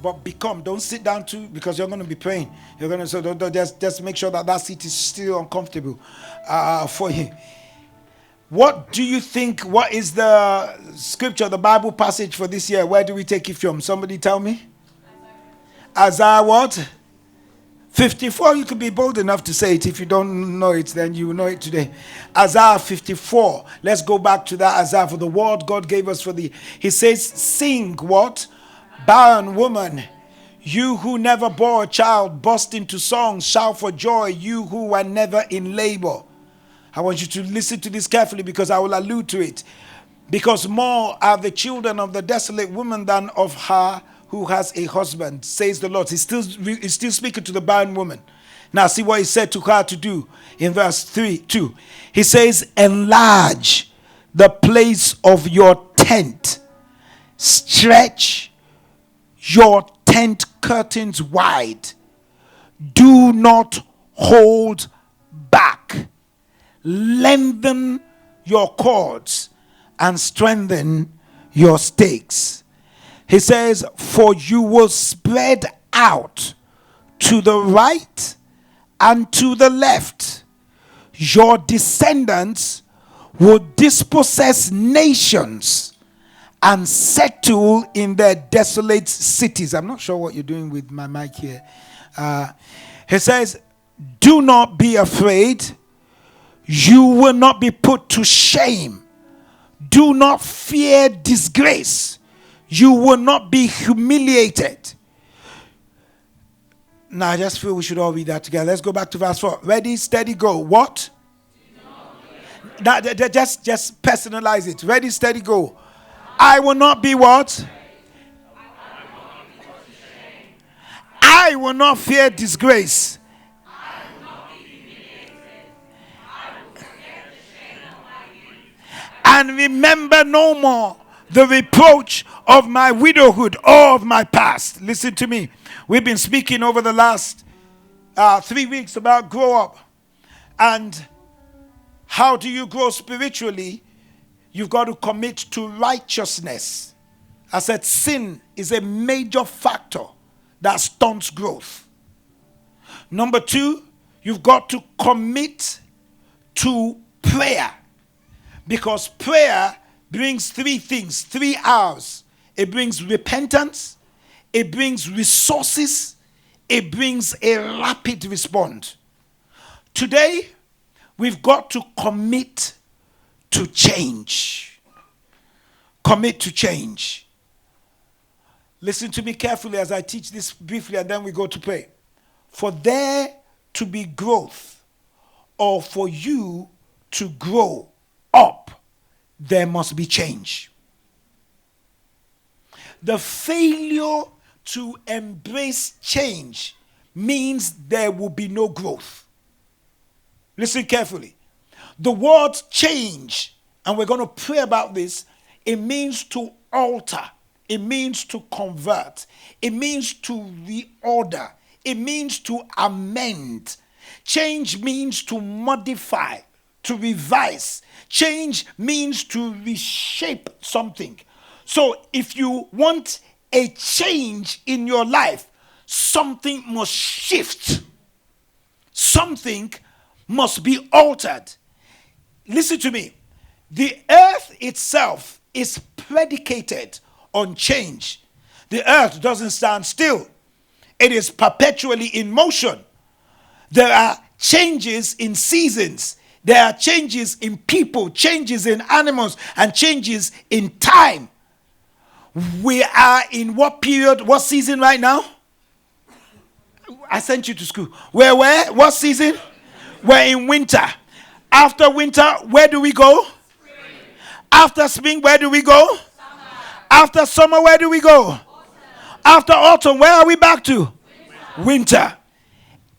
but become. Don't sit down too, because you're going to be praying. You're going to, so don't just make sure that seat is still uncomfortable for you. What do you think? What is the scripture, the Bible passage for this year? Where do we take it from? Somebody tell me. Isaiah what? 54. You could be bold enough to say it. If you don't know it, then you will know it today. Isaiah 54. Let's go back to that Isaiah. For the word God gave us he says, sing what? Barren woman, you who never bore a child, burst into song, shout for joy, you who were never in labor. I want you to listen to this carefully, because I will allude to it. Because more are the children of the desolate woman than of her who has a husband, says the Lord. He's still speaking to the barren woman. Now see what he said to her to do in verse 2. He says, enlarge the place of your tent. Stretch your tent curtains wide. Do not hold back. Lengthen your cords and strengthen your stakes. He says, for you will spread out to the right and to the left. Your descendants will dispossess nations and settle in their desolate cities. I'm not sure what you're doing with my mic here. He says, do not be afraid. You will not be put to shame. Do not fear disgrace. You will not be humiliated. Now, I just feel we should all read that together. Let's go back to verse 4. Ready, steady, go. What? Now, just personalize it. Ready, steady, go. I will not be what? I will not fear disgrace. And remember no more the reproach of my widowhood or of my past. Listen to me. We've been speaking over the last 3 weeks about grow up. And how do you grow spiritually? You've got to commit to righteousness. I said sin is a major factor that stunts growth. Number 2, you've got to commit to prayer. Because prayer brings 3 things, 3 R's. It brings repentance, it brings resources, it brings a rapid response. Today, we've got to commit to change. Commit to change. Listen to me carefully as I teach this briefly, and then we go to pray. For there to be growth, or for you to grow up, there must be change. The failure to embrace change means there will be no growth. Listen carefully. The word change, and we're going to pray about this, it means to alter. It means to convert. It means to reorder. It means to amend. Change means to modify, to revise. Change means to reshape something. So if you want a change in your life, something must shift. Something must be altered. Listen to me. The earth itself is predicated on change. The earth doesn't stand still. It is perpetually in motion. There are changes in seasons. There are changes in people, changes in animals, and changes in time. We are in what period, what season right now? I sent you to school. We're where? What season? We're in winter. After winter, where do we go? Spring. After spring, where do we go? Summer. After summer, where do we go? Autumn. After autumn, where are we back to? Winter.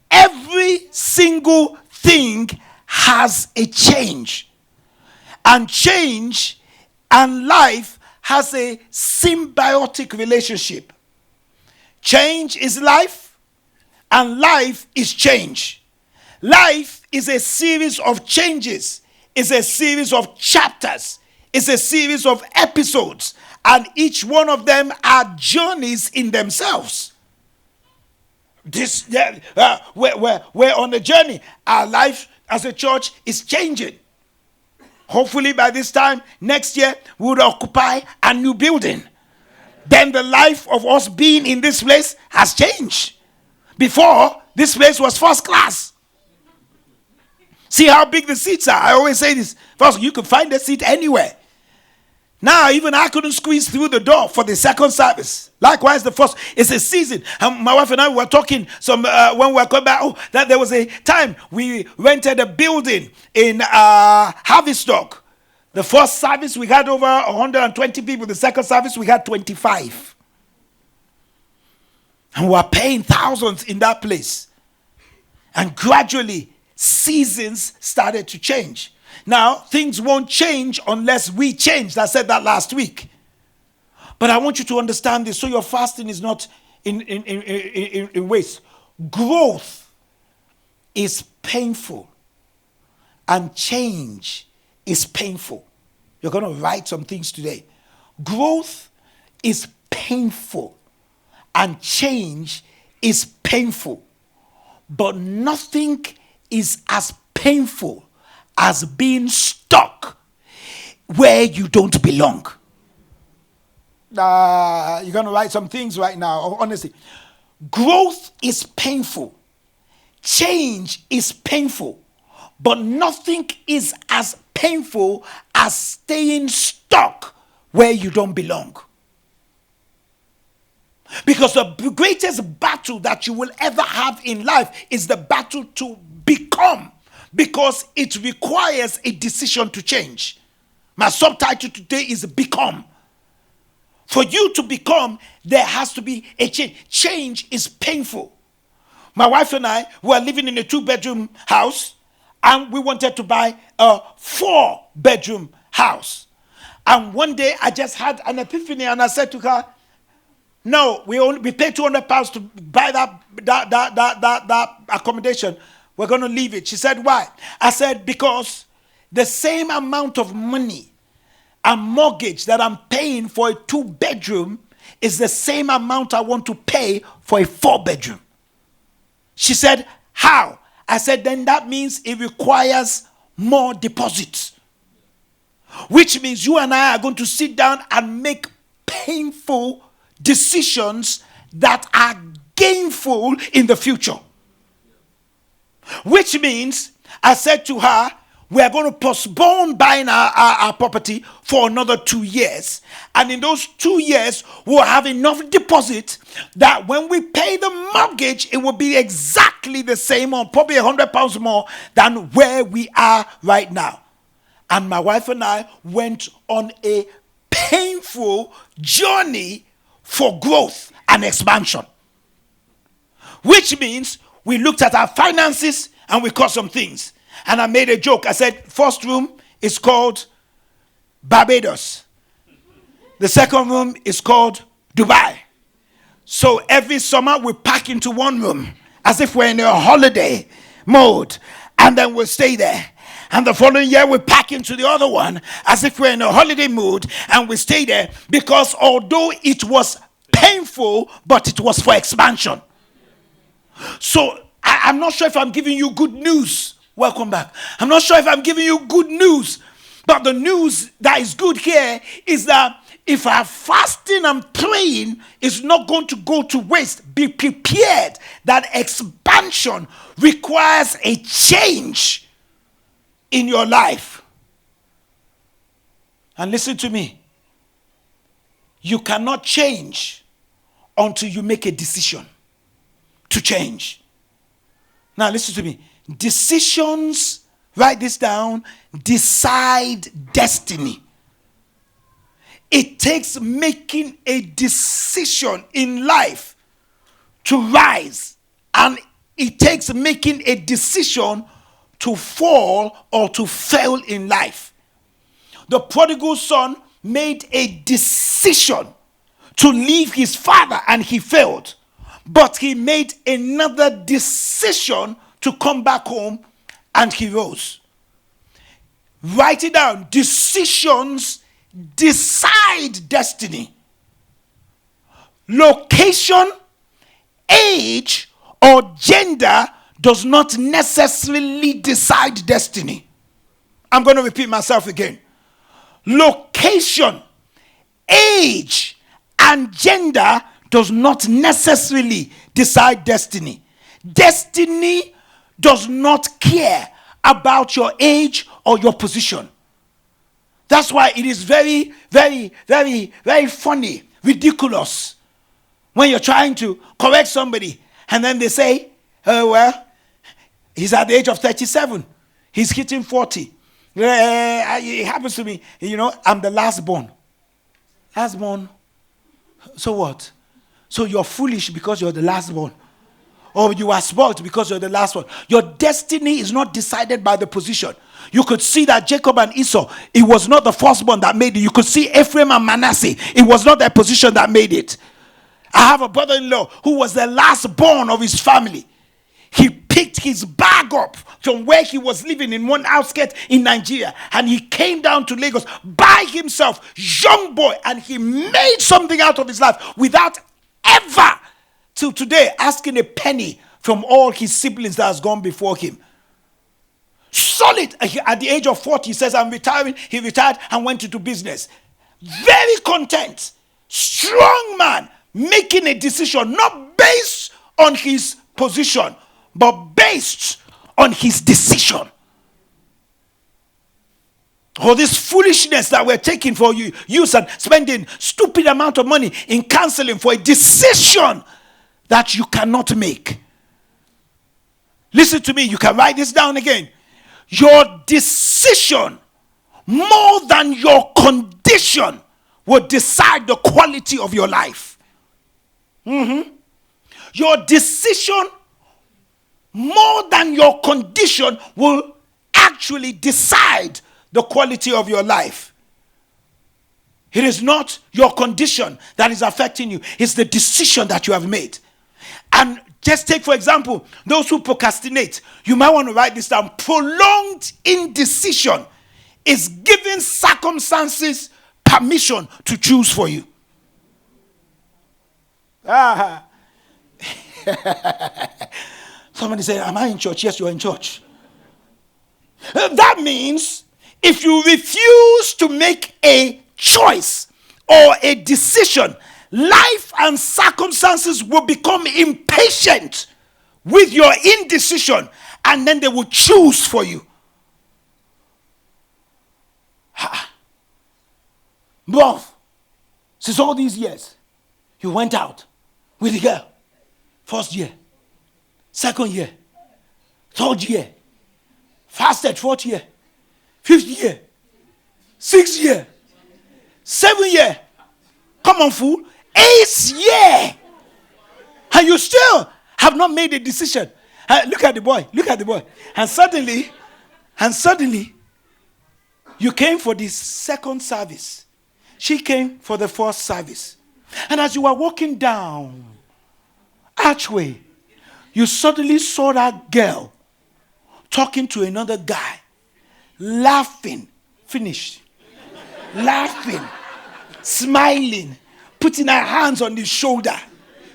Every single thing has a change. And change and life has a symbiotic relationship. Change is life, and life is change. Life is a series of changes, is a series of chapters, is a series of episodes, and each one of them are journeys in themselves. We're on a journey. Our life as a church is changing. Hopefully by this time next year we would occupy a new building. Then the life of us being in this place has changed. Before, this place was first class. See how big the seats are. I always say this. First, you can find a seat anywhere. Now, even I couldn't squeeze through the door for the second service. Likewise, the first. It's a season. And my wife and I were talking when we were coming back. That there was a time we rented a building in Havistock. The first service we had over 120 people. The second service we had 25. And we were paying thousands in that place. And gradually, seasons started to change. Now, things won't change unless we change. I said that last week. But I want you to understand this so your fasting is not in waste. Growth is painful, and change is painful. You're going to write some things today. Growth is painful, and change is painful. But nothing is as painful as being stuck where you don't belong. You're going to write some things right now, honestly. Growth is painful. Change is painful. But nothing is as painful as staying stuck where you don't belong. Because the greatest battle that you will ever have in life is the battle to become. Because it requires a decision to change. My subtitle today is become. For you to become, there has to be a change. Change is painful. My wife and I were living in a 2-bedroom house, and we wanted to buy a 4-bedroom house. And one day I just had an epiphany, and I said to her, no, we paid £200 to buy that accommodation. We're going to leave it. She said, why? I said, because the same amount of money and mortgage that I'm paying for a 2-bedroom is the same amount I want to pay for a 4-bedroom. She said, how? I said, then that means it requires more deposits. Which means you and I are going to sit down and make painful decisions that are gainful in the future. Which means, I said to her, we are going to postpone buying our property for another 2 years. And in those 2 years, we'll have enough deposit that when we pay the mortgage, it will be exactly the same, or probably £100 more than where we are right now. And my wife and I went on a painful journey for growth and expansion. Which means we looked at our finances and we caught some things. And I made a joke. I said, first room is called Barbados. The second room is called Dubai. So every summer we pack into one room as if we're in a holiday mode. And then we'll stay there. And the following year we pack into the other one as if we're in a holiday mood, and we stay there, because although it was painful, but it was for expansion. So I'm not sure if I'm giving you good news. Welcome back. I'm not sure if I'm giving you good news, but the news that is good here is that if our fasting and praying is not going to go to waste, be prepared that expansion requires a change in your life. And listen to me. You cannot change until you make a decision to change. Now listen to me. Decisions, write this down, decide destiny. It takes making a decision in life to rise, and it takes making a decision to fall or to fail in life. The prodigal son made a decision to leave his father and he failed, but he made another decision to come back home and he rose. Write it down. Decisions decide destiny. Location, age, or gender does not necessarily decide destiny. I'm going to repeat myself again. Location, age, and gender does not necessarily decide destiny. Destiny does not care about your age or your position. That's why it is very, very, very, very funny, ridiculous when you're trying to correct somebody and then they say, oh, well, he's at the age of 37. He's hitting 40. It happens to me. I'm the last born. Last born. So what? So you're foolish because you're the last born. Or you are spoiled because you're the last one. Your destiny is not decided by the position. You could see that Jacob and Esau, it was not the firstborn that made it. You could see Ephraim and Manasseh. It was not their position that made it. I have a brother-in-law who was the last born of his family. He picked his bag up from where he was living in one outskirt in Nigeria, and he came down to Lagos by himself, young boy, and he made something out of his life without ever, till today, asking a penny from all his siblings that has gone before him. Solid. At the age of 40, he says, I'm retiring. He retired and went into business. Very content. Strong man. Making a decision not based on his position, but based on his decision. All this foolishness that we're taking for use and spending stupid amount of money in counseling for a decision that you cannot make. Listen to me, you can write this down again. Your decision, more than your condition, will decide the quality of your life. Your decision, more than your condition, will actually decide the quality of your life. It is not your condition that is affecting you. It's the decision that you have made. And just take, for example, those who procrastinate. You might want to write this down. Prolonged indecision is giving circumstances permission to choose for you. Somebody said, am I in church? Yes, you're in church. That means if you refuse to make a choice or a decision, life and circumstances will become impatient with your indecision, and then they will choose for you. Bro, since all these years, you went out with the girl. First year, second year, third year, fasted fourth year, fifth year, sixth year, seventh year. Come on, fool. Eighth year. And you still have not made a decision. Look at the boy. Look at the boy. And suddenly, you came for the second service. She came for the first service. And as you were walking down archway, you suddenly saw that girl talking to another guy, laughing, finished, laughing, smiling, putting her hands on his shoulder.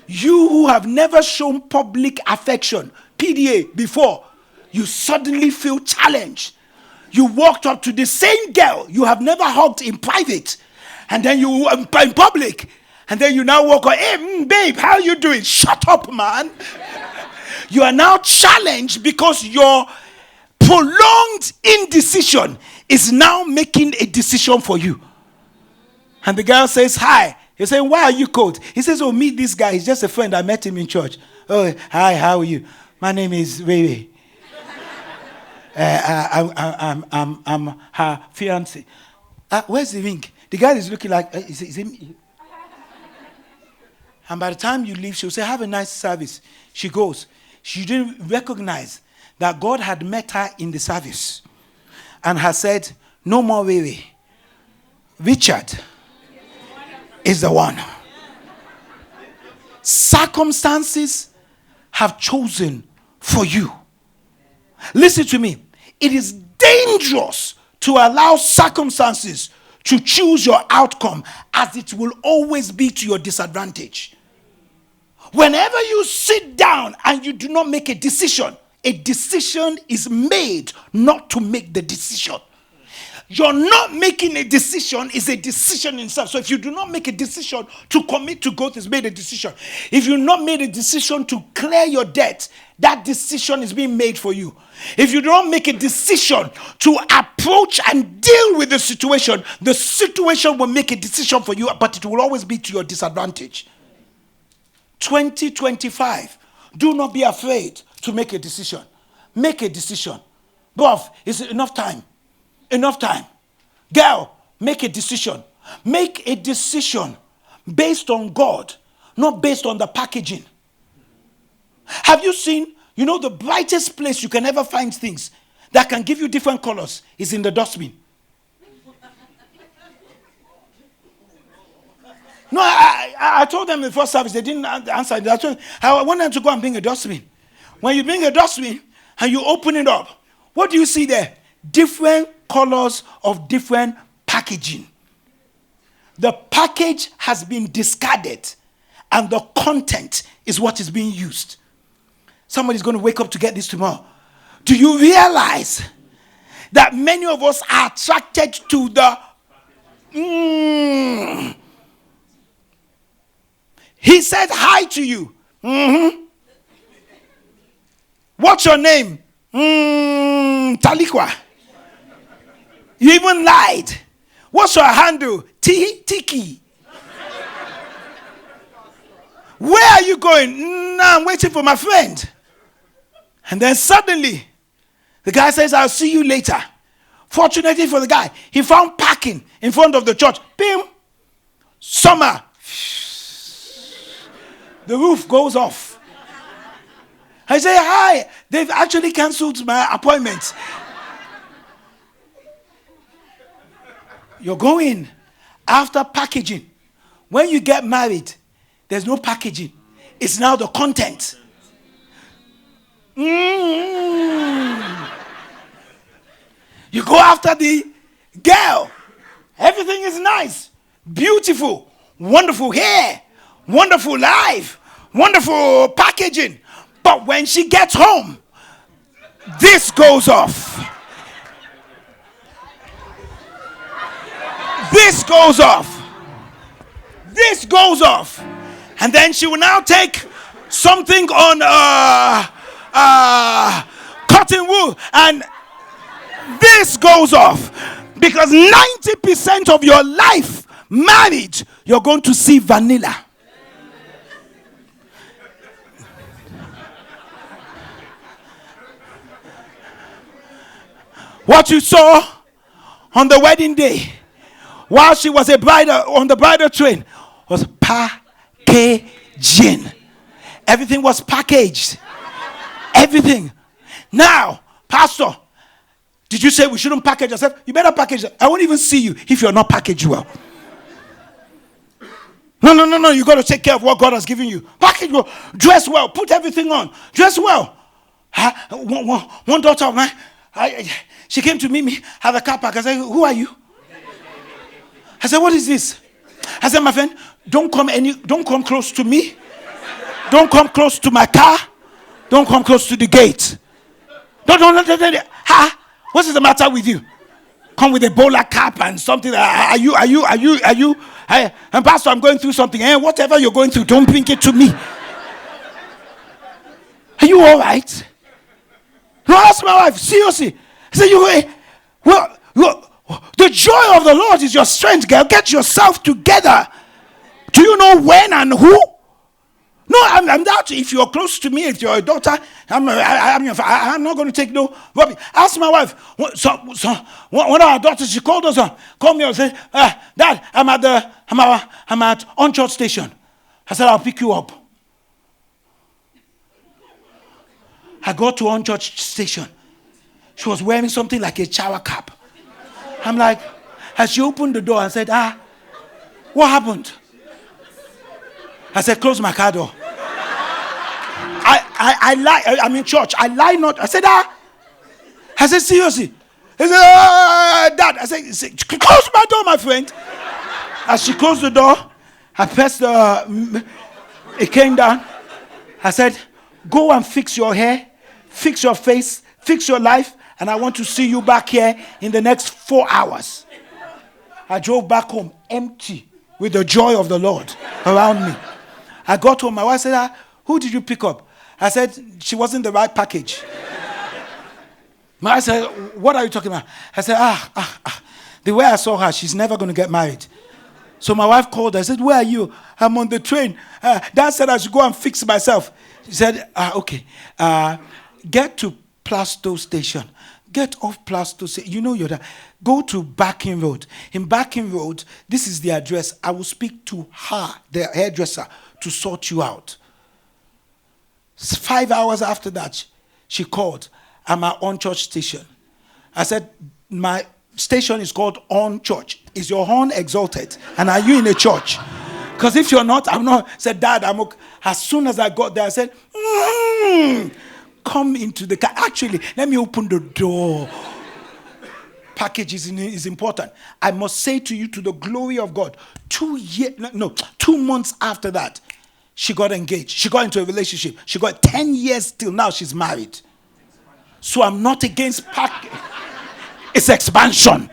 You who have never shown public affection, PDA, before, you suddenly feel challenged. You walked up to the same girl you have never hugged in private, and then you in public, and then you now walk on, hey, babe, how you doing? Shut up, man. You are now challenged because your prolonged indecision is now making a decision for you. And the girl says, hi. He says, why are you cold? He says, oh, meet this guy. He's just a friend. I met him in church. Oh, hi, how are you? My name is Ray Ray. I'm her fiancé. Where's the ring? The guy is looking like, is it? And by the time you leave, she'll say, have a nice service. She goes. She didn't recognize that God had met her in the service and has said, no more Ray Ray. Richard is the one. Circumstances have chosen for you. Listen to me. It is dangerous to allow circumstances to choose your outcome, as it will always be to your disadvantage. Whenever you sit down and you do not make a decision is made not to make the decision. You're not making a decision is a decision in itself. So if you do not make a decision to commit to growth, is made a decision. If you not made a decision to clear your debt, that decision is being made for you. If you do not make a decision to approach and deal with the situation will make a decision for you, but it will always be to your disadvantage. 2025, do not be afraid to make a decision. Make a decision. Bruv, it's enough time. Enough time. Girl, make a decision. Make a decision based on God, not based on the packaging. Have you seen, the brightest place you can ever find things that can give you different colors is in the dustbin. No, I told them in the first service, they didn't answer. I want them to go and bring a dustbin. When you bring a dustbin and you open it up, what do you see there? Different colors of different packaging. The package has been discarded and the content is what is being used. Somebody's going to wake up to get this tomorrow. Do you realize that many of us are attracted to the He said hi to you. What's your name? Talikwa. You even lied. What's your handle? Tiki. Where are you going? No, I'm waiting for my friend. And then suddenly, the guy says, I'll see you later. Fortunately for the guy, he found parking in front of the church. Bim! Summer. The roof goes off. I say, hi. They've actually cancelled my appointment. You're going after packaging. When you get married, there's no packaging. It's now the content. You go after the girl. Everything is nice, beautiful, wonderful hair, wonderful life, wonderful packaging. But when she gets home, this goes off. This goes off. This goes off. And then she will now take something on cotton wool, and this goes off. Because 90% of your life married, you're going to see vanilla. What you saw on the wedding day, while she was a bride on the bridal train, was packaging. Everything was packaged. Everything. Now, Pastor, did you say we shouldn't package ourselves? You better package. I won't even see you if you're not packaged well. No. You got to take care of what God has given you. Package well. Dress well. Put everything on. Dress well. One daughter of mine, she came to meet me at the car park. I said, who are you? I said, what is this? I said, my friend, don't come close to me. Don't come close to my car. Don't come close to the gate. Don't. What is the matter with you? Come with a bowler cap and something. Are you? And Pastor, I'm going through something. Whatever you're going through, don't bring it to me. Are you all right? No, ask my wife. Seriously. I said, the joy of the Lord is your strength, girl. Get yourself together. Do you know when and who? No, I'm that. If you're close to me, if you're a daughter, I'm not going to take no rubbish. Ask my wife. One of our daughters, she called us called me and said, Dad, I'm at Onchurch Station. I said, I'll pick you up. I got to Onchurch Station. She was wearing something like a shower cap. I'm like, as she opened the door and said, what happened? I said, close my car door. I lie. I'm in church. I lie not. I said, I said, seriously. He said, Dad. I said, close my door, my friend. As she closed the door, I pressed it came down. I said, go and fix your hair, fix your face, fix your life, and I want to see you back here in the next 4 hours. I drove back home empty with the joy of the Lord around me. I got home. My wife said, who did you pick up? I said, she wasn't the right package. My wife said, what are you talking about? I said, the way I saw her, she's never going to get married. So my wife called her. I said, where are you? I'm on the train. Dad said I should go and fix myself. She said, okay. Get to Plasto Station. Get off Plasto Station. You know you're there. Go to Backing Road. In Backing Road, this is the address. I will speak to her, the hairdresser, to sort you out. 5 hours after that, she called. I'm at On Church Station. I said, my station is called On Church. Is your horn exalted? And are you in a church? Because if you're not, I'm not. I said, Dad, I'm okay. As soon as I got there, I said, come into the car. Actually, let me open the door. Package is important. I must say to you, to the glory of God, 2 months after that, she got engaged. She got into a relationship. She got 10 years till now she's married. So I'm not against package. It's expansion.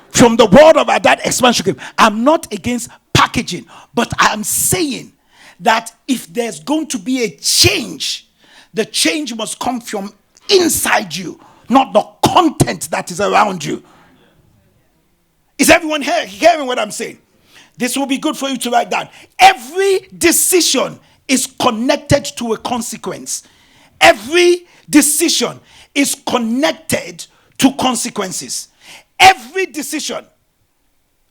From the word of our dad, expansion. I'm not against packaging, but I'm saying that if there's going to be a change, the change must come from inside you, not the content that is around you. Is everyone hearing what I'm saying? This will be good for you to write down. Every decision is connected to a consequence. Every decision is connected to consequences. Every decision.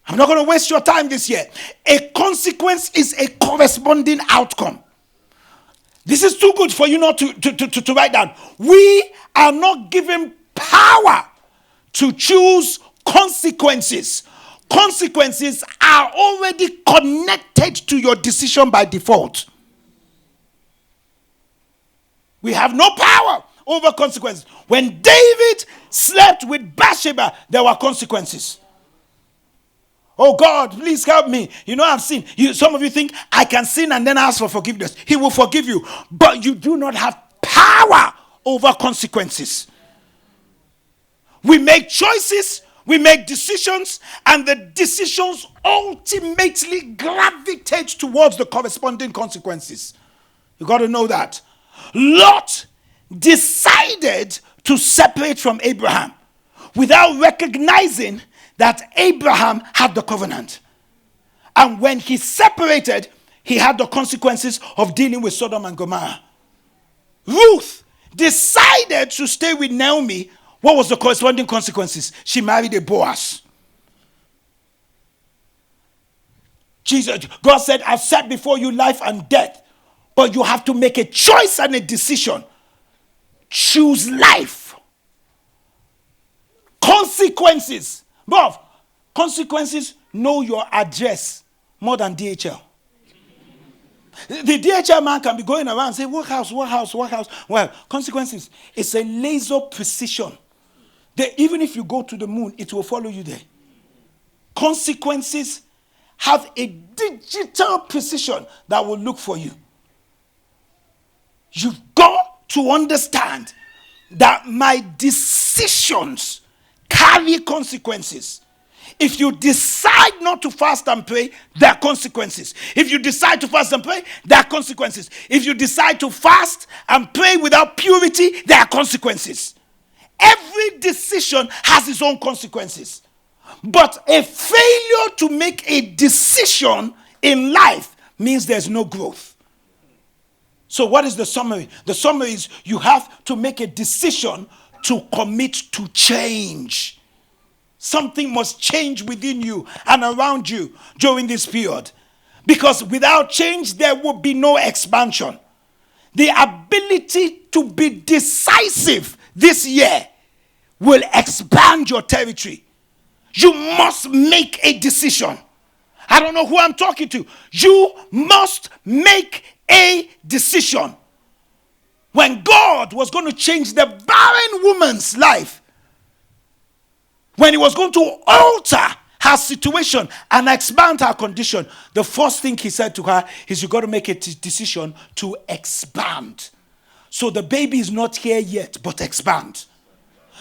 I'm not going to waste your time this year. A consequence is a corresponding outcome. This is too good for you not to write down. We are not given power to choose consequences. Consequences are already connected to your decision by default. We have no power over consequences. When David slept with Bathsheba, there were consequences. Oh God, please help me. You know I've sinned. Some of you think I can sin and then ask for forgiveness. He will forgive you. But you do not have power over consequences. We make choices, we make decisions, and the decisions ultimately gravitate towards the corresponding consequences. You got to know that. Lot decided to separate from Abraham without recognizing that Abraham had the covenant. And when he separated, he had the consequences of dealing with Sodom and Gomorrah. Ruth decided to stay with Naomi. What was the corresponding consequences? She married a Boaz. God said, I've set before you life and death, but you have to make a choice and a decision. Choose life. Consequences. But consequences know your address more than DHL. The DHL man can be going around and say, what house? Well, consequences. It's a laser precision. Even if you go to the moon, it will follow you there. Consequences have a digital precision that will look for you. You've got to understand that my decisions carry consequences. If you decide not to fast and pray, there are consequences. If you decide to fast and pray, there are consequences. If you decide to fast and pray without purity, there are consequences. Every decision has its own consequences. But a failure to make a decision in life means there's no growth. So what is the summary? The summary is you have to make a decision to commit to change. Something must change within you and around you during this period. Because without change, there will be no expansion. The ability to be decisive this year will expand your territory. You must make a decision. I don't know who I'm talking to. You must make a decision. When God was going to change the barren woman's life, when he was going to alter her situation and expand her condition, the first thing he said to her is, you got to make a decision to expand. So the baby is not here yet, but expand.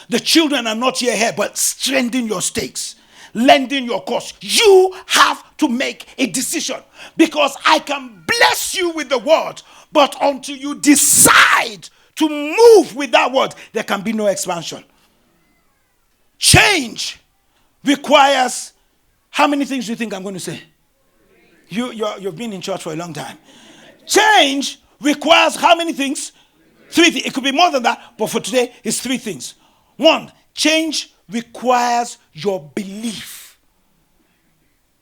The children are not here, but strengthen your stakes, lengthen your course. You have to make a decision, because I can bless you with the word, but until you decide to move with that word, there can be no expansion. Change requires, how many things do you think I'm going to say? You've been in church for a long time. Change requires how many things? 3 things. It could be more than that, but for today, it's 3 things. 1, change requires your belief.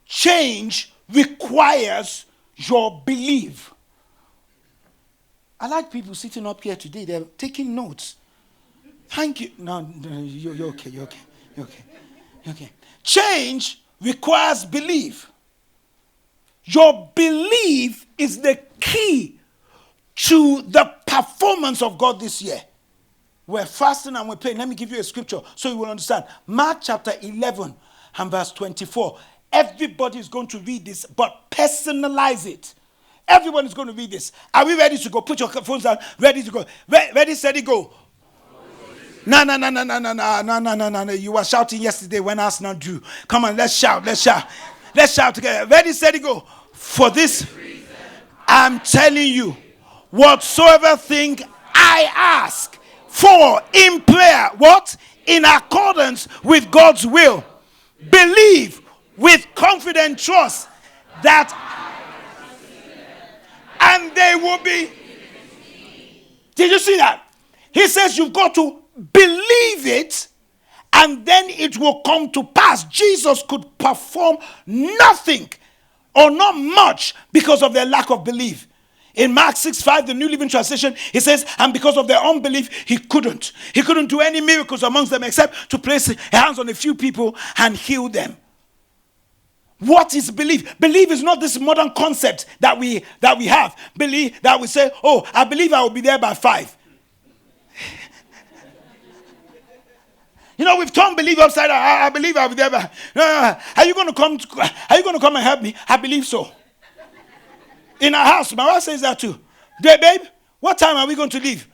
Change requires your belief. I like people sitting up here today. They're taking notes. Thank you. No, you're okay. You're okay. Change requires belief. Your belief is the key to the performance of God this year. We're fasting and we're praying. Let me give you a scripture so you will understand. Mark chapter 11 and verse 24. Everybody is going to read this, but personalize it. Everyone is going to read this. Are we ready to go? Put your phones down. Ready to go. Ready, steady, go. No. You were shouting yesterday when Arsenal drew. Come on, let's shout. Let's shout together. Ready, steady, go. For this, I'm telling you, whatsoever thing I ask for in prayer, what? In accordance with God's will. Believe with confident trust that, and they will be. Did you see that? He says you've got to believe it, and then it will come to pass. Jesus could perform nothing or not much because of their lack of belief. In Mark 6:5, the New Living Translation, it says, and because of their unbelief, he couldn't do any miracles amongst them except to place hands on a few people and heal them. What is belief? Belief is not this modern concept that we have. Belief that we say, oh, I believe I will be there by 5. You know, we've turned belief upside down. I believe I'll be there by. Are you going to come and help me? I believe so. In our house, my wife says that too. Babe, what time are we going to leave?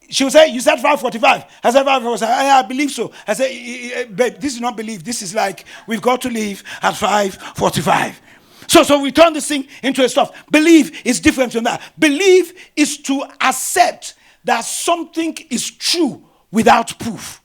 She will say, you said 5:45. I said 5:45. I believe so. I said, babe, this is not belief. This is like, we've got to leave at 5:45. So we turn this thing into a stuff. Belief is different from that. Belief is to accept that something is true without proof.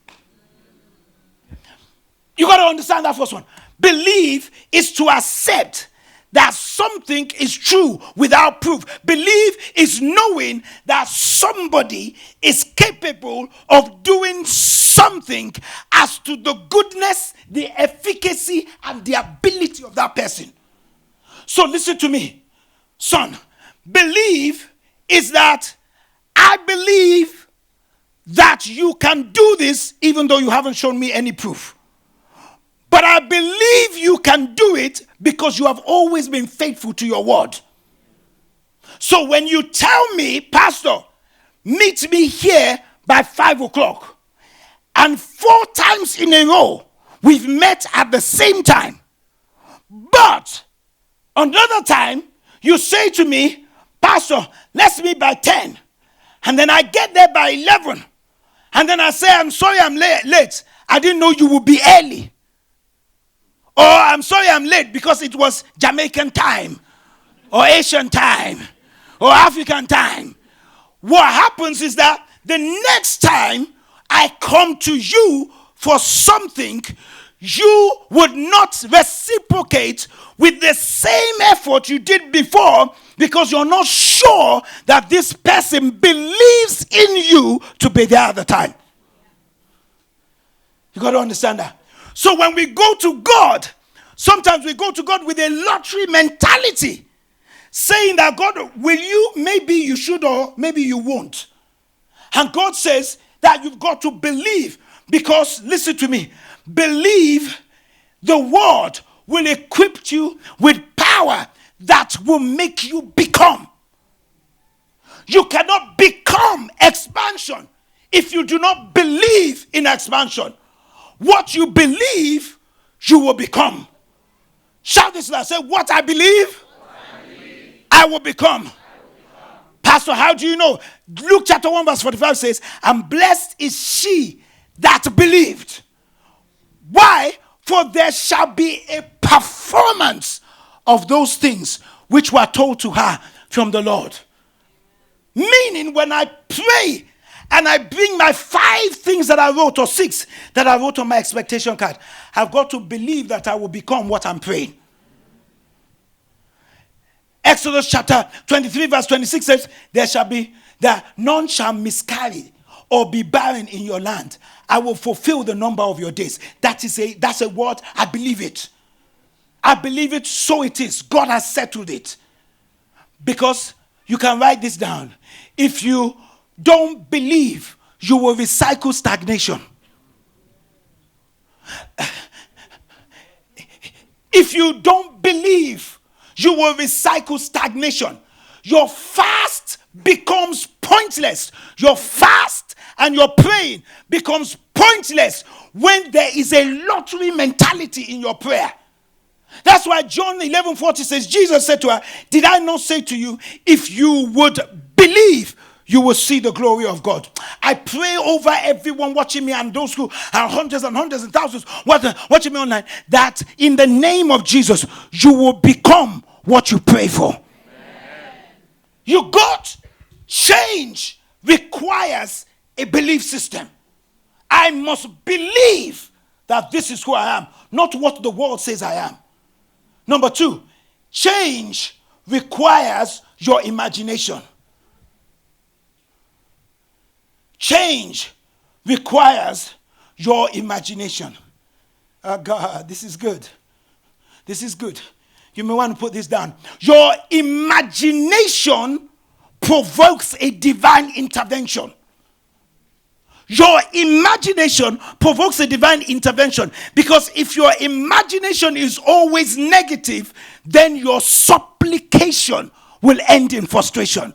You got to understand that first one. Belief is to accept that something is true without proof. Belief is knowing that somebody is capable of doing something as to the goodness, the efficacy, and the ability of that person. So listen to me, son. Belief is that I believe that you can do this even though you haven't shown me any proof. But I believe you can do it because you have always been faithful to your word. So when you tell me, Pastor, meet me here by 5 o'clock, and 4 times in a row, we've met at the same time. But another time, you say to me, Pastor, let's meet by 10. And then I get there by 11. And then I say, I'm sorry I'm late. I didn't know you would be early. Or I'm sorry I'm late because it was Jamaican time, or Asian time, or African time. What happens is that the next time I come to you for something, you would not reciprocate with the same effort you did before, because you're not sure that this person believes in you to be there at the time. You got to understand that. So when we go to God, sometimes we go to God with a lottery mentality, saying that God, will you? Maybe you should, or maybe you won't. And God says that you've got to believe, because, listen to me, believe the word will equip you with power that will make you become. You cannot become expansion if you do not believe in expansion. What you believe, you will become. Shout this loud. Say, what I believe, I will become. Pastor, how do you know? Luke chapter 1 verse 45 says, and blessed is she that believed. Why? For there shall be a performance of those things which were told to her from the Lord. Meaning, when I pray and I bring my 5 things that I wrote, or 6 that I wrote on my expectation card, I've got to believe that I will become what I'm praying. Exodus chapter 23 verse 26 says, that none shall miscarry or be barren in your land. I will fulfill the number of your days. That's a word. I believe it. I believe it, so it is. God has settled it. Because you can write this down. If you don't believe, you will recycle stagnation. If you don't believe, you will recycle stagnation. Your fast becomes pointless. Your fast and your praying becomes pointless when there is a lottery mentality in your prayer. That's why John 11:40 says, Jesus said to her, did I not say to you, if you would believe, you will see the glory of God. I pray over everyone watching me and those who are hundreds and hundreds and thousands watching me online, that in the name of Jesus, you will become what you pray for. Amen. You got change requires a belief system. I must believe that this is who I am, not what the world says I am. Number 2, change requires your imagination. Change requires your imagination. Oh God, this is good. This is good. You may want to put this down. Your imagination provokes a divine intervention. Your imagination provokes a divine intervention, because if your imagination is always negative, then your supplication will end in frustration.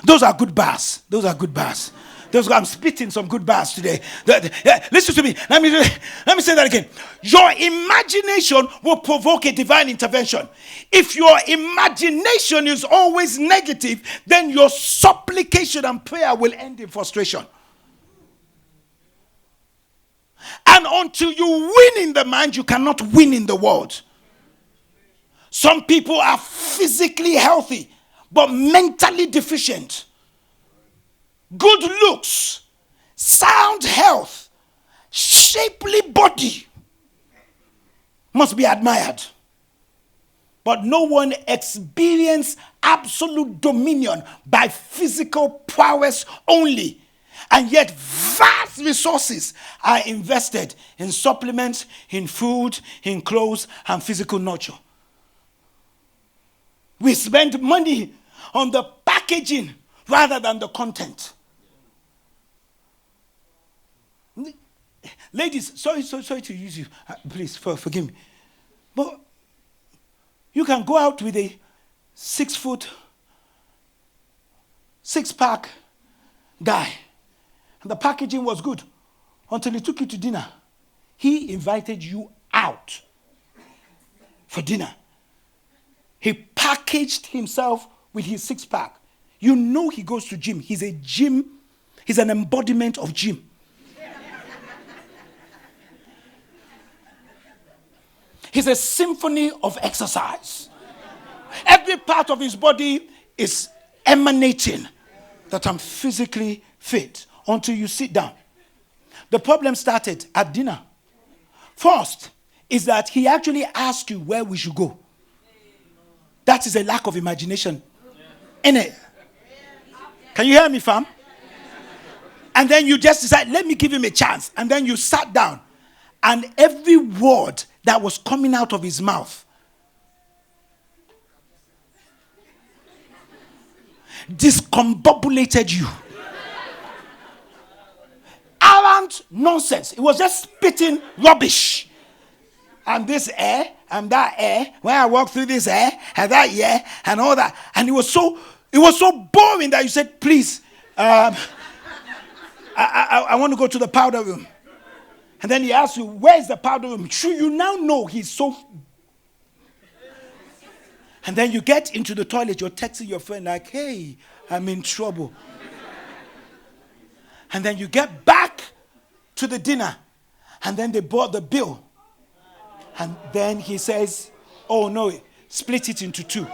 Those are good bars. Those are good bars. I'm spitting some good bars today. Listen to me. Let me say that again. Your imagination will provoke a divine intervention. If your imagination is always negative, then your supplication and prayer will end in frustration. And until you win in the mind, you cannot win in the world. Some people are physically healthy, but mentally deficient. Good looks, sound health, shapely body must be admired. But no one experiences absolute dominion by physical prowess only. And yet vast resources are invested in supplements, in food, in clothes, and physical nurture. We spend money on the packaging rather than the content. Ladies, sorry to use you. Please, forgive me. But you can go out with a 6-foot, 6-pack guy. And the packaging was good until he took you to dinner. He invited you out for dinner. He packaged himself with his 6-pack. You know he goes to gym. He's an embodiment of gym. He's a symphony of exercise. Every part of his body is emanating that I'm physically fit until you sit down. The problem started at dinner. First is that he actually asked you where we should go. That is a lack of imagination. Innit? Can you hear me, fam? And then you just decide, let me give him a chance. And then you sat down. And every word that was coming out of his mouth discombobulated you. Arrant nonsense. It was just spitting rubbish. And this air, and that air, when I walk through this air, and that air, and all that. And it was so boring that you said, please, I want to go to the powder room. And then he asks you, where is the powder room? Sure, you now know he's so... And then you get into the toilet, you're texting your friend like, hey, I'm in trouble. And then you get back to the dinner, and then they brought the bill. And then he says, oh no, split it into two.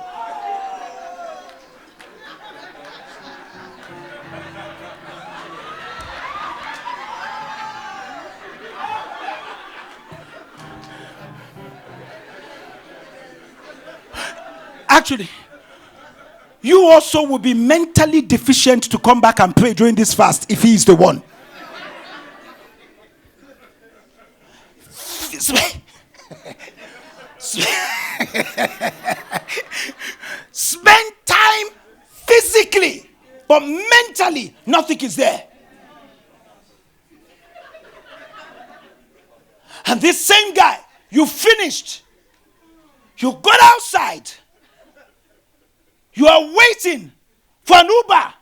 Actually, you also will be mentally deficient to come back and pray during this fast if he is the one. Spend time physically, but mentally, nothing is there. And this same guy, you finished, you got outside, you are waiting for an Uber,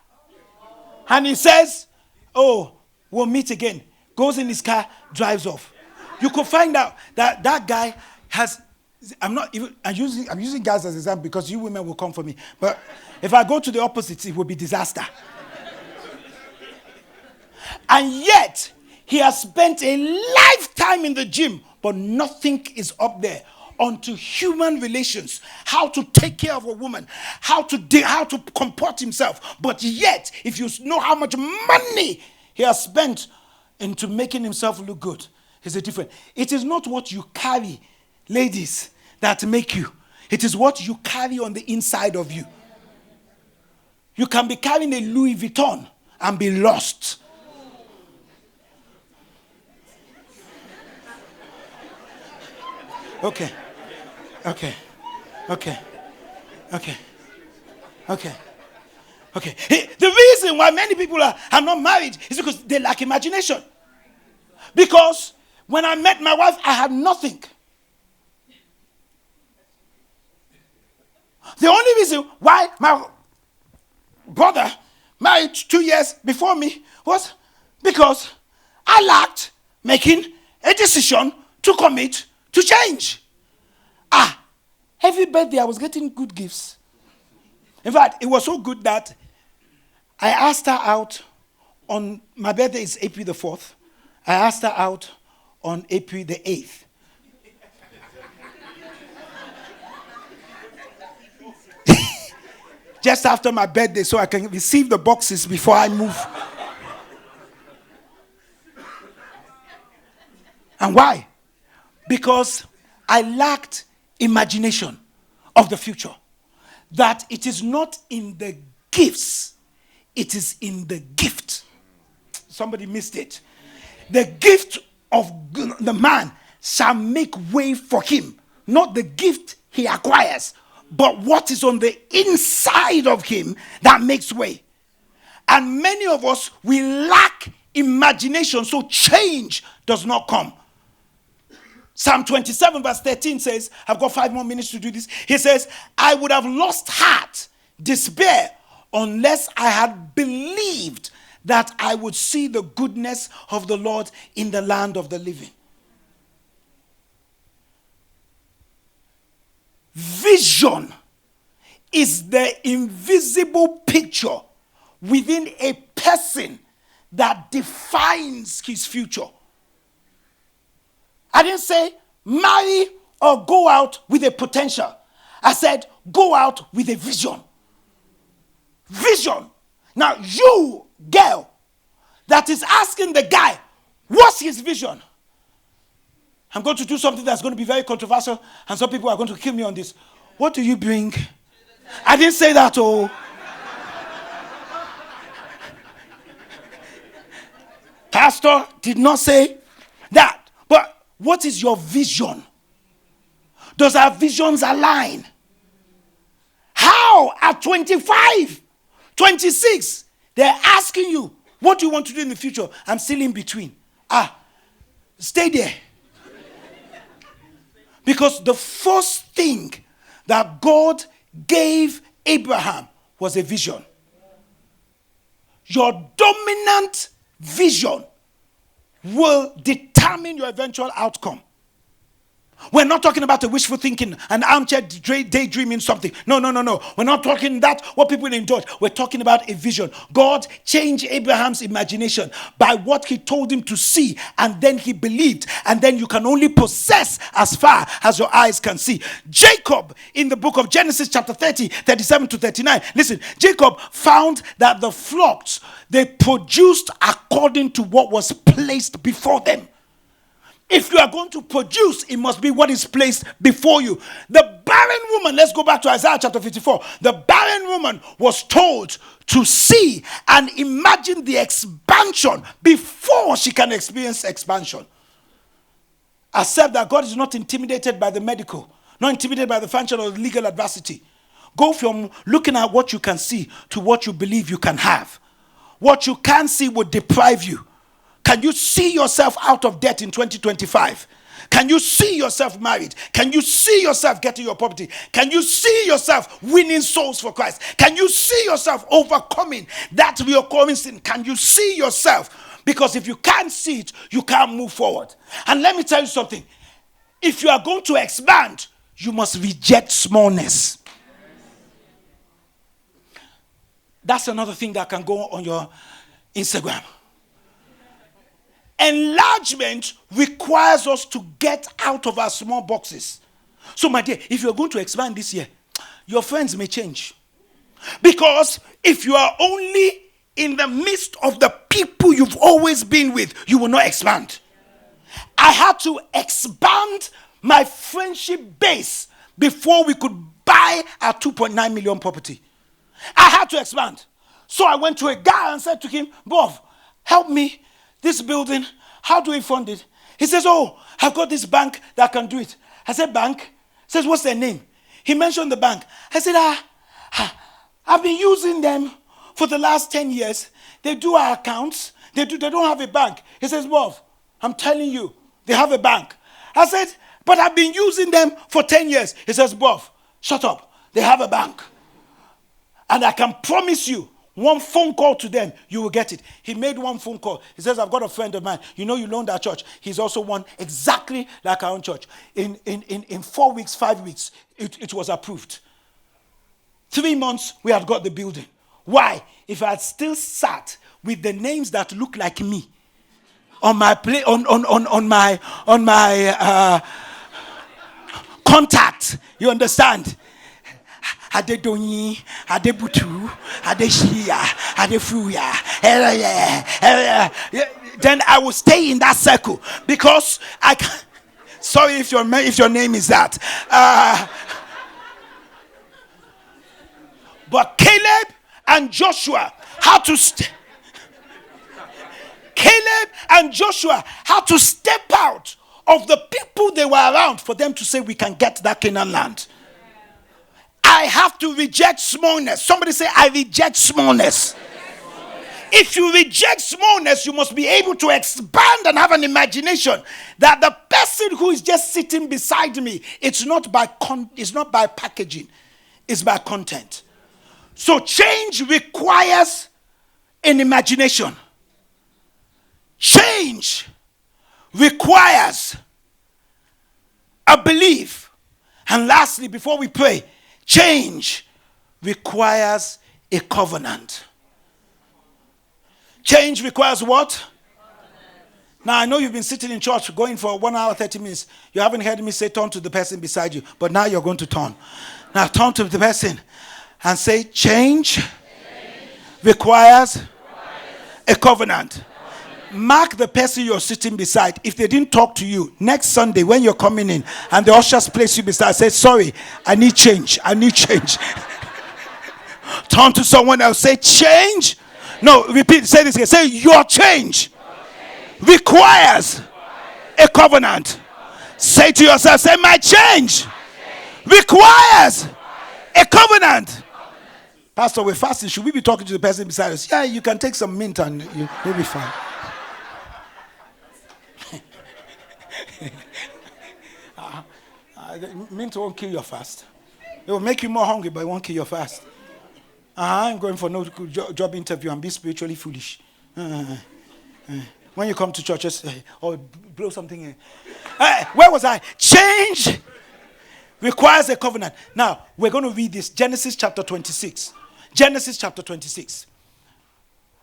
and he says, oh, we'll meet again. Goes in his car, drives off. You could find out that that guy has... I'm using guys as an example because you women will come for me. But if I go to the opposite, it will be disaster. And yet, he has spent a lifetime in the gym, but nothing is up there onto human relations, how to take care of a woman, how to comport himself. But yet, if you know how much money he has spent into making himself look good, is it different? It is not what you carry, ladies, that make you. It is what you carry on the inside of you. You can be carrying a Louis Vuitton and be lost. Okay. Hey, the reason why many people are not married is because they lack imagination. Because when I met my wife, I had nothing. The only reason why my brother married 2 years before me was because I lacked making a decision to commit to change. Every birthday I was getting good gifts. In fact, it was so good that I asked her out on... My birthday is April the 4th. I asked her out on April the 8th. Just after my birthday, so I can receive the boxes before I move. And why? Because I lacked imagination of the future. That it is not in the gifts, it is in the gift. Somebody missed it. The gift of the man shall make way for him. Not the gift he acquires, but what is on the inside of him that makes way. And many of us, we lack imagination, so change does not come. Psalm 27 verse 13 says, I've got 5 more minutes to do this. He says, I would have lost heart, despair, unless I had believed that I would see the goodness of the Lord in the land of the living. Vision is the invisible picture within a person that defines his future. I didn't say marry or go out with a potential. I said go out with a vision. Vision. Now you, girl, that is asking the guy, what's his vision? I'm going to do something that's going to be very controversial, and some people are going to kill me on this. What do you bring? I didn't say that, oh. Pastor did not say that. But what is your vision? Does our visions align? How at 25, 26, they're asking you, what do you want to do in the future? I'm still in between. Stay there. Because the first thing that God gave Abraham was a vision. Your dominant vision will determine determine your eventual outcome. We're not talking about a wishful thinking, an armchair daydreaming something. No. We're not talking that, what people indulge. We're talking about a vision. God changed Abraham's imagination by what he told him to see, and then he believed. And then you can only possess as far as your eyes can see. Jacob, in the book of Genesis chapter 30, 37 to 39. Listen, Jacob found that the flocks, they produced according to what was placed before them. If you are going to produce, it must be what is placed before you. The barren woman, let's go back to Isaiah chapter 54. The barren woman was told to see and imagine the expansion before she can experience expansion. Accept that God is not intimidated by the medical, not intimidated by the financial or legal adversity. Go from looking at what you can see to what you believe you can have. What you can't see will deprive you. Can you see yourself out of debt in 2025? Can you see yourself married? Can you see yourself getting your property? Can you see yourself winning souls for Christ? Can you see yourself overcoming that recurring sin? Can you see yourself? Because if you can't see it, you can't move forward. And let me tell you something. If you are going to expand, you must reject smallness. That's another thing that can go on your Instagram. Enlargement requires us to get out of our small boxes. So, my dear, if you're going to expand this year, your friends may change. Because if you are only in the midst of the people you've always been with, you will not expand. I had to expand my friendship base before we could buy our 2.9 million property. I had to expand. So I went to a guy and said to him, Bob, help me. This building, how do we fund it? He says, oh, I've got this bank that can do it. I said, bank? He says, what's their name? He mentioned the bank. I said, I've been using them for the last 10 years. They do our accounts. They don't have a bank. He says, Bob, I'm telling you, they have a bank. I said, but I've been using them for 10 years. He says, Bob, shut up. They have a bank. And I can promise you, one phone call to them, you will get it. He made one phone call. He says, I've got a friend of mine. You know, you loaned our church. He's also one exactly like our own church. In 4 weeks, 5 weeks, it was approved. 3 months, we had got the building. Why? If I had still sat with the names that look like me on my contact, you understand? Adedonyi, Adebutu, Adeshia, Adefuya. Then I will stay in that circle because I can. Sorry if your name is that. But Caleb and Joshua had to Caleb and Joshua had to step out of the people they were around for them to say we can get that Canaan land. I have to reject smallness. Somebody say, I reject smallness. If you reject smallness, you must be able to expand and have an imagination that the person who is just sitting beside me, it's not by packaging, it's by content. So change requires an imagination. Change requires a belief. And lastly, before we pray, change requires a covenant. Change requires what? Now, I know you've been sitting in church going for 1 hour, 30 minutes. You haven't heard me say turn to the person beside you. But now you're going to turn. Now turn to the person and say change requires a covenant. Mark the person you're sitting beside. If they didn't talk to you, next Sunday when you're coming in and the ushers place you beside, say, sorry, I need change. I need change. Turn to someone else. Say, change. No, repeat. Say this again. Say, your change requires a covenant. Say to yourself, say, my change requires a covenant. Pastor, we're fasting. Should we be talking to the person beside us? Yeah, you can take some mint and you'll be fine. Mint won't kill your fast. It will make you more hungry, but it won't kill your fast. I'm going for no job interview and be spiritually foolish. When you come to churches, or blow something in. Where was I? Change requires a covenant. Now, we're going to read this. Genesis chapter 26. Genesis chapter 26.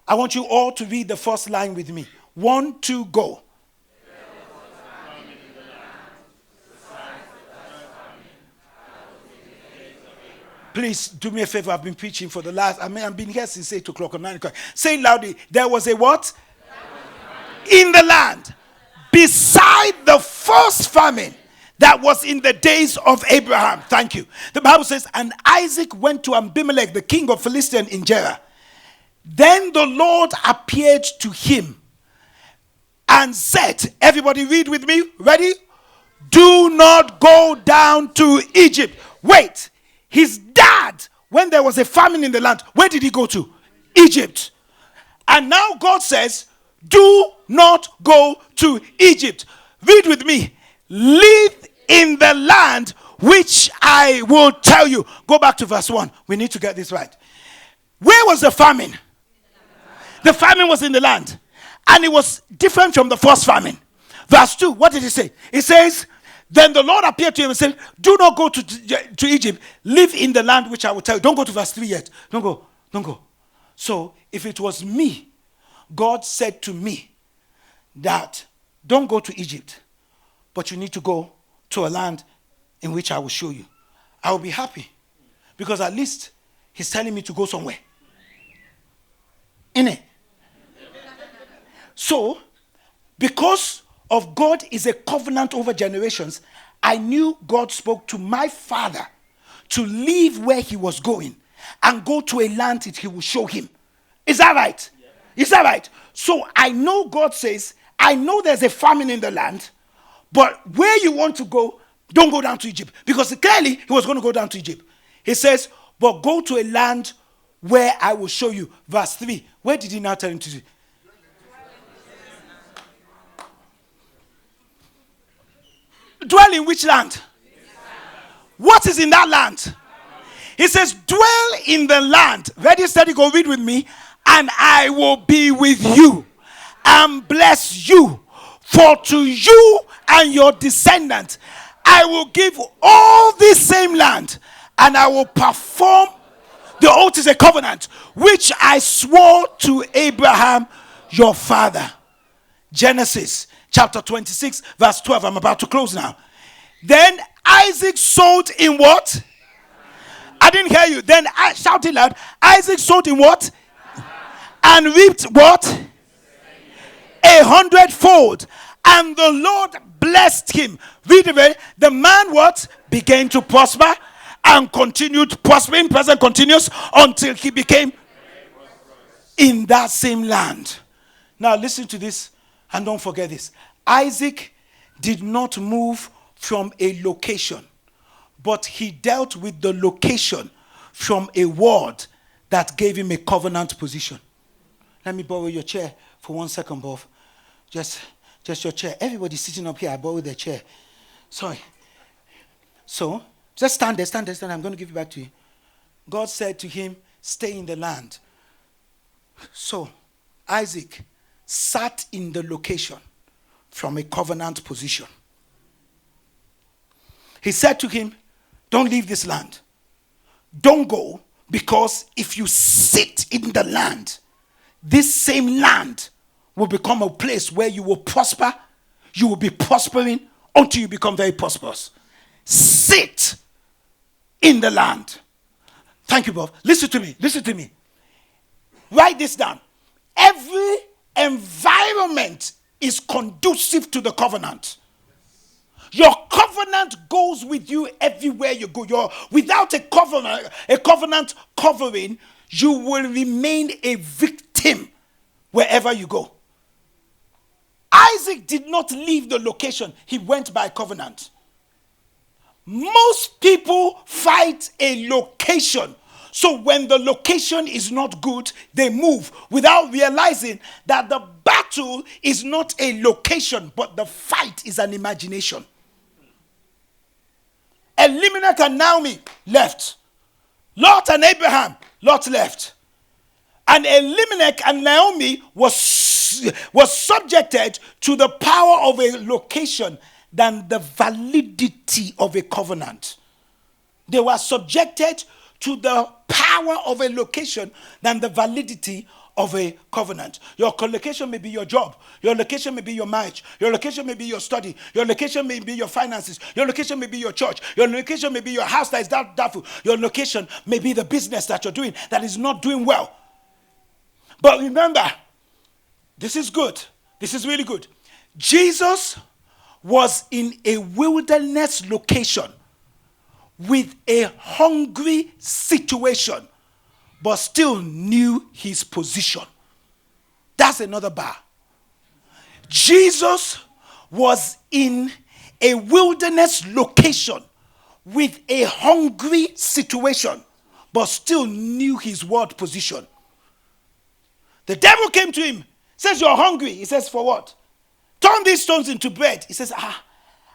I want you all to read the first line with me. 1, 2, go. Please do me a favor. I've been preaching for the last, I've been here since 8 o'clock or 9 o'clock. Say it loudly. There was a what? In the land. Beside the first famine that was in the days of Abraham. Thank you. The Bible says, and Isaac went to Abimelech, the king of Philistine in Gerar. Then the Lord appeared to him and said, everybody read with me. Ready? Do not go down to Egypt. Wait. His dad, when there was a famine in the land, where did he go to? Egypt. And now God says, do not go to Egypt. Read with me. Live in the land which I will tell you. Go back to verse 1. We need to get this right. Where was the famine? The famine was in the land. And it was different from the first famine. Verse 2, what did he say? It says, then the Lord appeared to him and said, do not go to Egypt. Live in the land which I will tell you. Don't go to verse 3 yet. Don't go. So, if it was me, God said to me that don't go to Egypt, but you need to go to a land in which I will show you. I will be happy because at least he's telling me to go somewhere. Innit? So, because of God is a covenant over generations, I knew God spoke to my father to leave where he was going and go to a land that he will show him. Is that right? Yeah. Is that right? So I know God says, I know there's a famine in the land, but where you want to go, don't go down to Egypt. Because clearly he was going to go down to Egypt. He says, but go to a land where I will show you. Verse 3. Where did he now tell him to do? Dwell in which land? What is in that land? He says, dwell in the land. Ready, steady, go read with me. And I will be with you and bless you. For to you and your descendants, I will give all this same land. And I will perform, the oath is a covenant, which I swore to Abraham, your father. Genesis chapter 26, verse 12. I'm about to close now. Then Isaac sowed in what? I didn't hear you. Then I shouted loud. Isaac sowed in what? And reaped what? 100-fold. And the Lord blessed him. Read it. The man what? Began to prosper and continued prospering. Present continuous until he became in that same land. Now listen to this and don't forget this. Isaac did not move from a location, but he dealt with the location from a word that gave him a covenant position. Let me borrow your chair for 1 second, Bob. Just your chair. Everybody sitting up here, I borrowed their chair. Sorry. So, just stand there. I'm going to give it back to you. God said to him, stay in the land. So, Isaac sat in the location from a covenant position. He said to him, don't leave this land. Don't go, because if you sit in the land, this same land will become a place where you will prosper. You will be prospering until you become very prosperous. Sit in the land. Thank you, Bob. Listen to me. Write this down. Every environment is conducive to the covenant. Your covenant goes with you everywhere you go. Without a covenant covering, you will remain a victim wherever you go. Isaac did not leave the location. He went by covenant. Most people fight a location. So when the location is not good, they move without realizing that the battle is not a location, but the fight is an imagination. Elimelech and Naomi left. Lot and Abraham, Lot left. And Elimelech and Naomi was was subjected to the power of a location than the validity of a covenant. They were subjected to the power of a location than the validity of a covenant. Your location may be your job. Your location may be your marriage. Your location may be your study. Your location may be your finances. Your location may be your church. Your location may be your house that is doubtful. Your location may be the business that you're doing that is not doing well. But remember, this is good. This is really good. Jesus was in a wilderness location with a hungry situation, but still knew his position. That's another bar. Jesus was in a wilderness location with a hungry situation, but still knew his word position. The devil came to him, says, "You're hungry." He says, "For what?" "Turn these stones into bread." He says,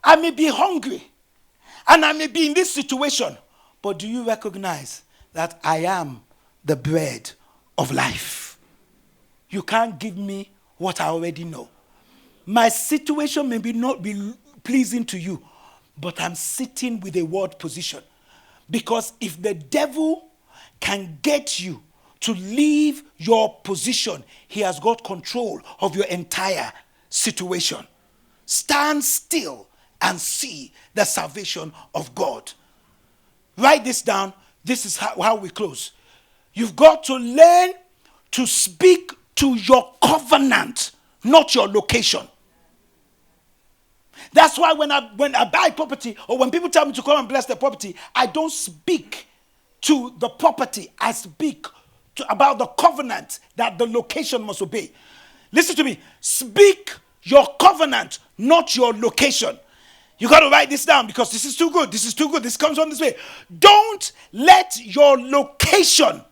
I may be hungry and I may be in this situation, but do you recognize that I am the bread of life? You can't give me what I already know. My situation may not be pleasing to you, but I'm sitting with a word position. Because if the devil can get you to leave your position, he has got control of your entire situation. Stand still and see the salvation of God. Write this down. This is how we close. You've got to learn to speak to your covenant, not your location. That's why when I buy property, or when people tell me to come and bless the property, I don't speak to the property. I speak about the covenant that the location must obey. Listen to me. Speak your covenant, not your location. You got to write this down because this is too good. This is too good. This comes on this way. Don't let your location,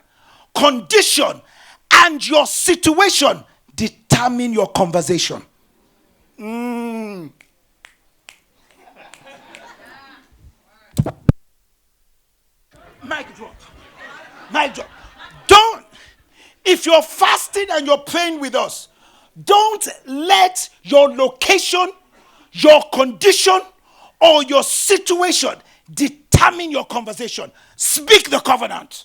condition, and your situation determine your conversation. Mic drop. Mic drop. If you're fasting and you're praying with us, don't let your location, your condition, or your situation determine your conversation. Speak the covenant.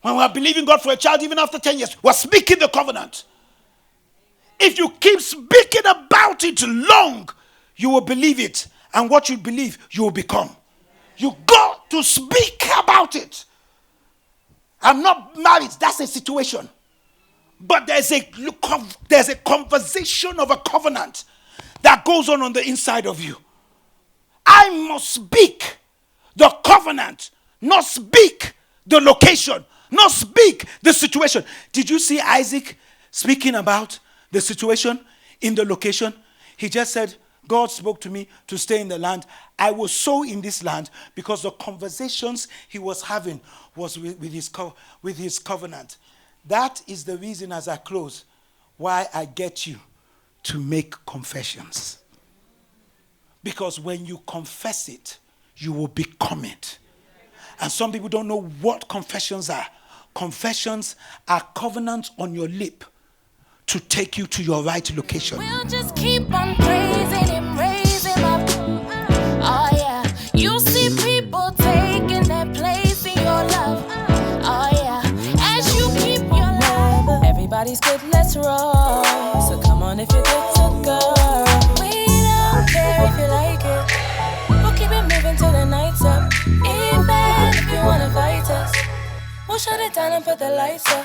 When we're believing God for a child, even after 10 years, we're speaking the covenant. If you keep speaking about it long, you will believe it. And what you believe, you will become. You got to speak about it. I'm not married. That's a situation. But there's a conversation of a covenant that goes on the inside of you. I must speak the covenant, not speak the location, not speak the situation. Did you see Isaac speaking about the situation in the location? He just said, God spoke to me to stay in the land. I will sow in this land, because the conversations he was having was with his covenant. That is the reason, as I close, why I get you to make confessions. Because when you confess it, you will become it. And some people don't know what confessions are. Confessions are covenants on your lip to take you to your right location. We'll just keep on praising him, raise him up. Oh yeah, you see people taking their place in your love. Oh yeah, as you keep your love. Everybody's good, let's roll. So come on if you're good to go. We don't care if you like it. We'll keep it moving till the night's up. Even if you wanna fight us, we'll shut it down and put the lights up.